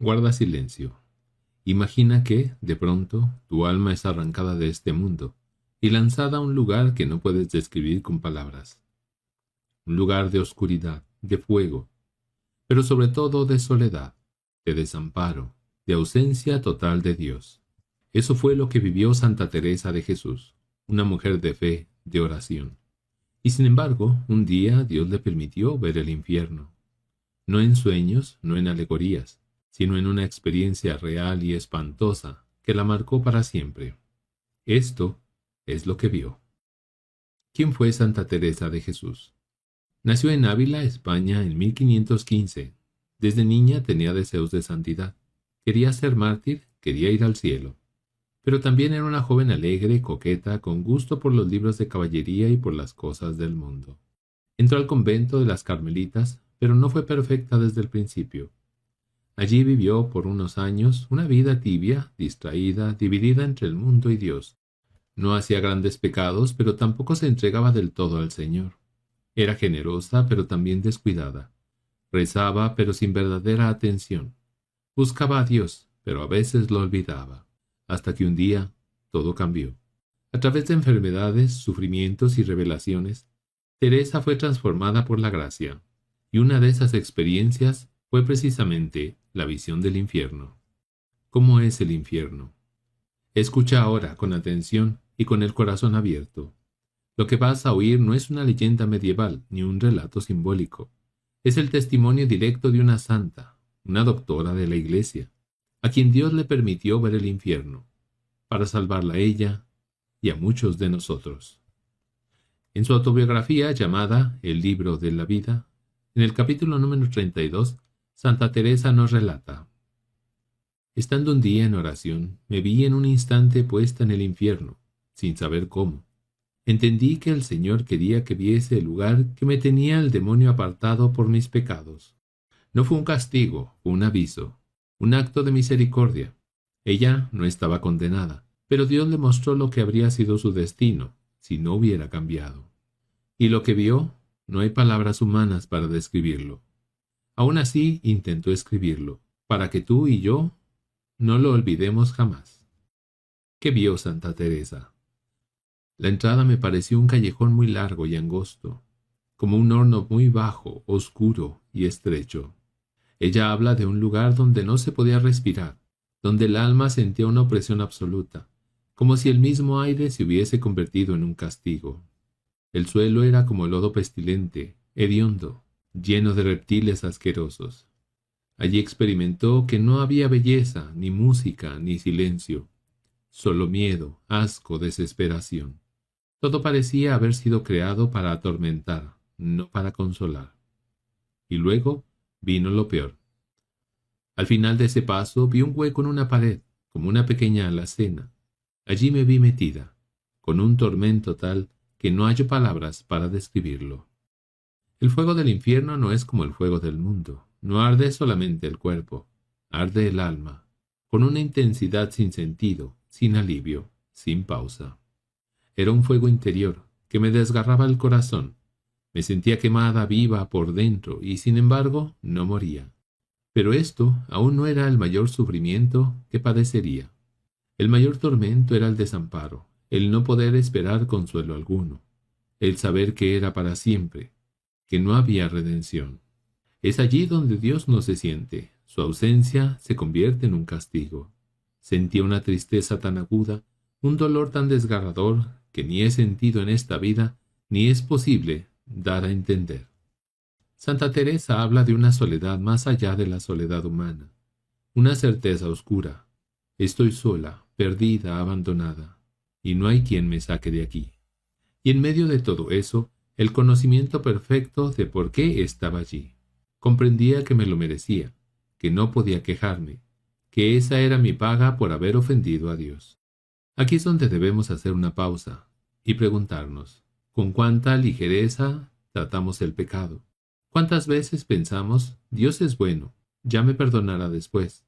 Guarda silencio. Imagina que, de pronto, tu alma es arrancada de este mundo y lanzada a un lugar que no puedes describir con palabras. Un lugar de oscuridad, de fuego, pero sobre todo de soledad, de desamparo, de ausencia total de Dios. Eso fue lo que vivió Santa Teresa de Jesús, una mujer de fe, de oración. Y sin embargo, un día Dios le permitió ver el infierno. No en sueños, no en alegorías, sino en una experiencia real y espantosa que la marcó para siempre. Esto es lo que vio. ¿Quién fue Santa Teresa de Jesús? Nació en Ávila, España, en 1515. Desde niña tenía deseos de santidad. Quería ser mártir, quería ir al cielo. Pero también era una joven alegre, coqueta, con gusto por los libros de caballería y por las cosas del mundo. Entró al convento de las Carmelitas, pero no fue perfecta desde el principio. Allí vivió por unos años una vida tibia, distraída, dividida entre el mundo y Dios. No hacía grandes pecados, pero tampoco se entregaba del todo al Señor. Era generosa, pero también descuidada. Rezaba, pero sin verdadera atención. Buscaba a Dios, pero a veces lo olvidaba. Hasta que un día todo cambió. A través de enfermedades, sufrimientos y revelaciones, Teresa fue transformada por la gracia, y una de esas experiencias fue precisamente la visión del infierno. ¿Cómo es el infierno? Escucha ahora con atención y con el corazón abierto. Lo que vas a oír no es una leyenda medieval ni un relato simbólico. Es el testimonio directo de una santa, una doctora de la Iglesia, a quien Dios le permitió ver el infierno, para salvarla a ella y a muchos de nosotros. En su autobiografía llamada El libro de la vida, en el capítulo número 32, Santa Teresa nos relata: estando un día en oración, me vi en un instante puesta en el infierno, sin saber cómo. Entendí que el Señor quería que viese el lugar que me tenía el demonio apartado por mis pecados. No fue un castigo, fue un aviso, un acto de misericordia. Ella no estaba condenada, pero Dios le mostró lo que habría sido su destino, si no hubiera cambiado. Y lo que vio, no hay palabras humanas para describirlo. Aún así, intentó escribirlo, para que tú y yo no lo olvidemos jamás. ¿Qué vio Santa Teresa? La entrada me pareció un callejón muy largo y angosto, como un horno muy bajo, oscuro y estrecho. Ella habla de un lugar donde no se podía respirar, donde el alma sentía una opresión absoluta, como si el mismo aire se hubiese convertido en un castigo. El suelo era como lodo pestilente, hediondo, lleno de reptiles asquerosos. Allí experimentó que no había belleza, ni música, ni silencio, solo miedo, asco, desesperación. Todo parecía haber sido creado para atormentar, no para consolar. Y luego vino lo peor. Al final de ese paso vi un hueco en una pared, como una pequeña alacena. Allí me vi metida, con un tormento tal que no hallo palabras para describirlo. El fuego del infierno no es como el fuego del mundo. No arde solamente el cuerpo, arde el alma, con una intensidad sin sentido, sin alivio, sin pausa. Era un fuego interior que me desgarraba el corazón. Me sentía quemada viva por dentro y, sin embargo, no moría. Pero esto aún no era el mayor sufrimiento que padecería. El mayor tormento era el desamparo, el no poder esperar consuelo alguno, el saber que era para siempre, que no había redención. Es allí donde Dios no se siente, su ausencia se convierte en un castigo. Sentía una tristeza tan aguda, un dolor tan desgarrador, que ni he sentido en esta vida, ni es posible dar a entender. Santa Teresa habla de una soledad más allá de la soledad humana, una certeza oscura. Estoy sola, perdida, abandonada, y no hay quien me saque de aquí. Y en medio de todo eso, el conocimiento perfecto de por qué estaba allí. Comprendía que me lo merecía, que no podía quejarme, que esa era mi paga por haber ofendido a Dios. Aquí es donde debemos hacer una pausa y preguntarnos, ¿con cuánta ligereza tratamos el pecado? ¿Cuántas veces pensamos, Dios es bueno, ya me perdonará después?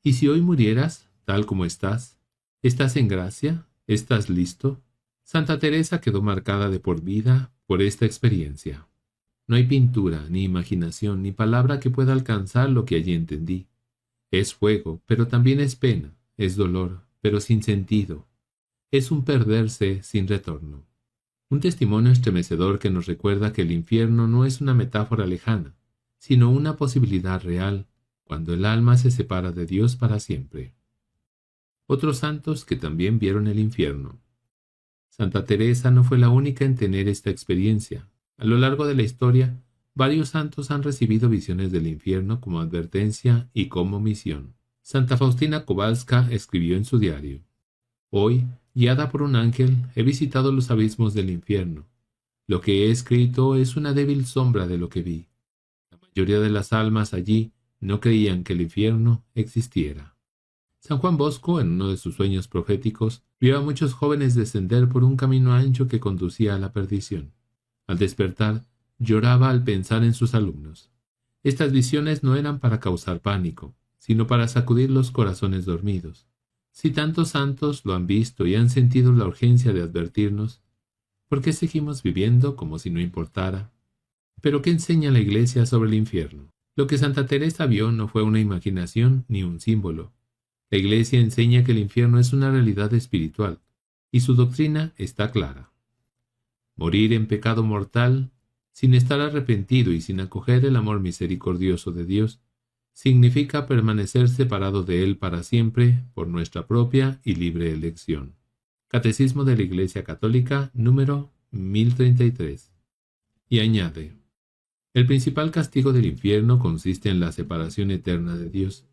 ¿Y si hoy murieras, tal como estás? ¿Estás en gracia? ¿Estás listo? Santa Teresa quedó marcada de por vida por esta experiencia. No hay pintura, ni imaginación, ni palabra que pueda alcanzar lo que allí entendí. Es fuego, pero también es pena, es dolor, pero sin sentido. Es un perderse sin retorno. Un testimonio estremecedor que nos recuerda que el infierno no es una metáfora lejana, sino una posibilidad real, cuando el alma se separa de Dios para siempre. Otros santos que también vieron el infierno. Santa Teresa no fue la única en tener esta experiencia. A lo largo de la historia, varios santos han recibido visiones del infierno como advertencia y como misión. Santa Faustina Kowalska escribió en su diario: Hoy, guiada por un ángel, he visitado los abismos del infierno. Lo que he escrito es una débil sombra de lo que vi. La mayoría de las almas allí no creían que el infierno existiera. San Juan Bosco, en uno de sus sueños proféticos, vio a muchos jóvenes descender por un camino ancho que conducía a la perdición. Al despertar, lloraba al pensar en sus alumnos. Estas visiones no eran para causar pánico, sino para sacudir los corazones dormidos. Si tantos santos lo han visto y han sentido la urgencia de advertirnos, ¿por qué seguimos viviendo como si no importara? ¿Pero qué enseña la Iglesia sobre el infierno? Lo que Santa Teresa vio no fue una imaginación ni un símbolo. La Iglesia enseña que el infierno es una realidad espiritual, y su doctrina está clara. Morir en pecado mortal, sin estar arrepentido y sin acoger el amor misericordioso de Dios, significa permanecer separado de Él para siempre por nuestra propia y libre elección. Catecismo de la Iglesia Católica, número 1033. Y añade: el principal castigo del infierno consiste en la separación eterna de Dios,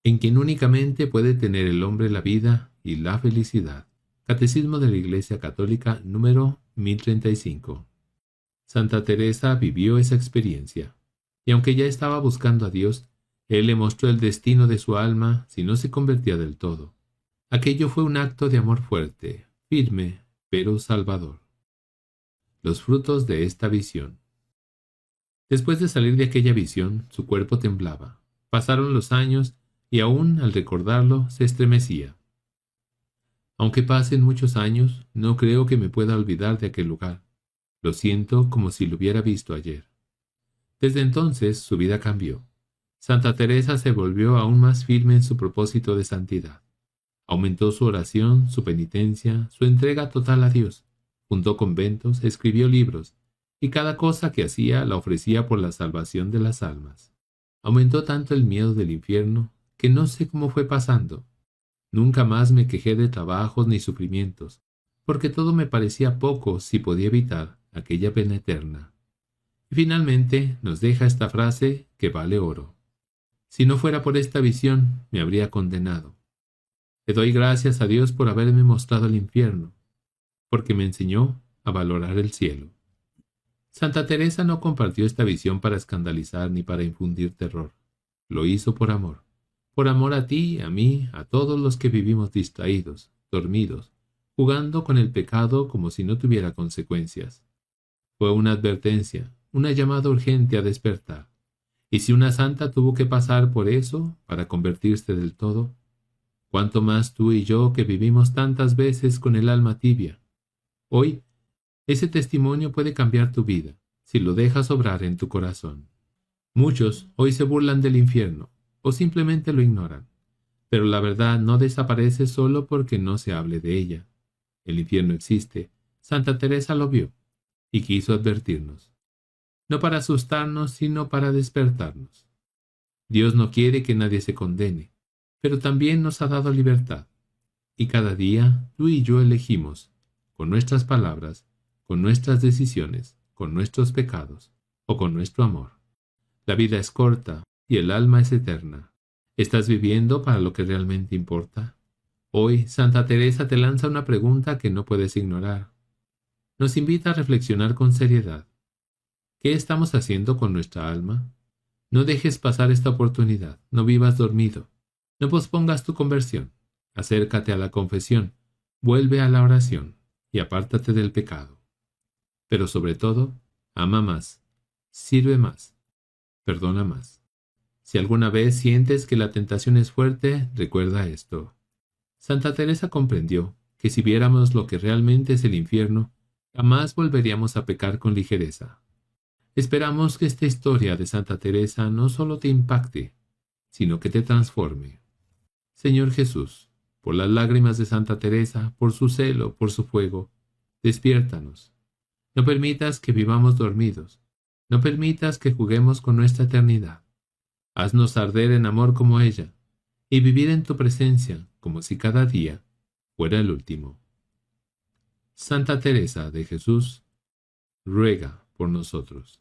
en quien únicamente puede tener el hombre la vida y la felicidad. Catecismo de la Iglesia Católica, número 1035. Santa Teresa vivió esa experiencia, y aunque ya estaba buscando a Dios, Él le mostró el destino de su alma si no se convertía del todo. Aquello fue un acto de amor fuerte, firme, pero salvador. Los frutos de esta visión. Después de salir de aquella visión, su cuerpo temblaba. Pasaron los años y aún al recordarlo se estremecía. Aunque pasen muchos años, no creo que me pueda olvidar de aquel lugar. Lo siento como si lo hubiera visto ayer. Desde entonces su vida cambió. Santa Teresa se volvió aún más firme en su propósito de santidad. Aumentó su oración, su penitencia, su entrega total a Dios. Fundó conventos, escribió libros, y cada cosa que hacía la ofrecía por la salvación de las almas. Aumentó tanto el miedo del infierno que no sé cómo fue pasando. Nunca más me quejé de trabajos ni sufrimientos, porque todo me parecía poco si podía evitar aquella pena eterna. Y finalmente nos deja esta frase que vale oro. Si no fuera por esta visión, me habría condenado. Le doy gracias a Dios por haberme mostrado el infierno, porque me enseñó a valorar el cielo. Santa Teresa no compartió esta visión para escandalizar ni para infundir terror. Lo hizo por amor a ti, a mí, a todos los que vivimos distraídos, dormidos, jugando con el pecado como si no tuviera consecuencias. Fue una advertencia, una llamada urgente a despertar. Y si una santa tuvo que pasar por eso para convertirse del todo, ¿cuánto más tú y yo que vivimos tantas veces con el alma tibia? Hoy, ese testimonio puede cambiar tu vida, si lo dejas obrar en tu corazón. Muchos hoy se burlan del infierno, o simplemente lo ignoran. Pero la verdad no desaparece solo porque no se hable de ella. El infierno existe. Santa Teresa lo vio y quiso advertirnos. No para asustarnos, sino para despertarnos. Dios no quiere que nadie se condene, pero también nos ha dado libertad. Y cada día tú y yo elegimos, con nuestras palabras, con nuestras decisiones, con nuestros pecados o con nuestro amor. La vida es corta y el alma es eterna. ¿Estás viviendo para lo que realmente importa? Hoy, Santa Teresa te lanza una pregunta que no puedes ignorar. Nos invita a reflexionar con seriedad. ¿Qué estamos haciendo con nuestra alma? No dejes pasar esta oportunidad. No vivas dormido. No pospongas tu conversión. Acércate a la confesión. Vuelve a la oración y apártate del pecado. Pero sobre todo, ama más, sirve más, perdona más. Si alguna vez sientes que la tentación es fuerte, recuerda esto. Santa Teresa comprendió que si viéramos lo que realmente es el infierno, jamás volveríamos a pecar con ligereza. Esperamos que esta historia de Santa Teresa no solo te impacte, sino que te transforme. Señor Jesús, por las lágrimas de Santa Teresa, por su celo, por su fuego, despiértanos. No permitas que vivamos dormidos. No permitas que juguemos con nuestra eternidad. Haznos arder en amor como ella, y vivir en tu presencia como si cada día fuera el último. Santa Teresa de Jesús, ruega por nosotros.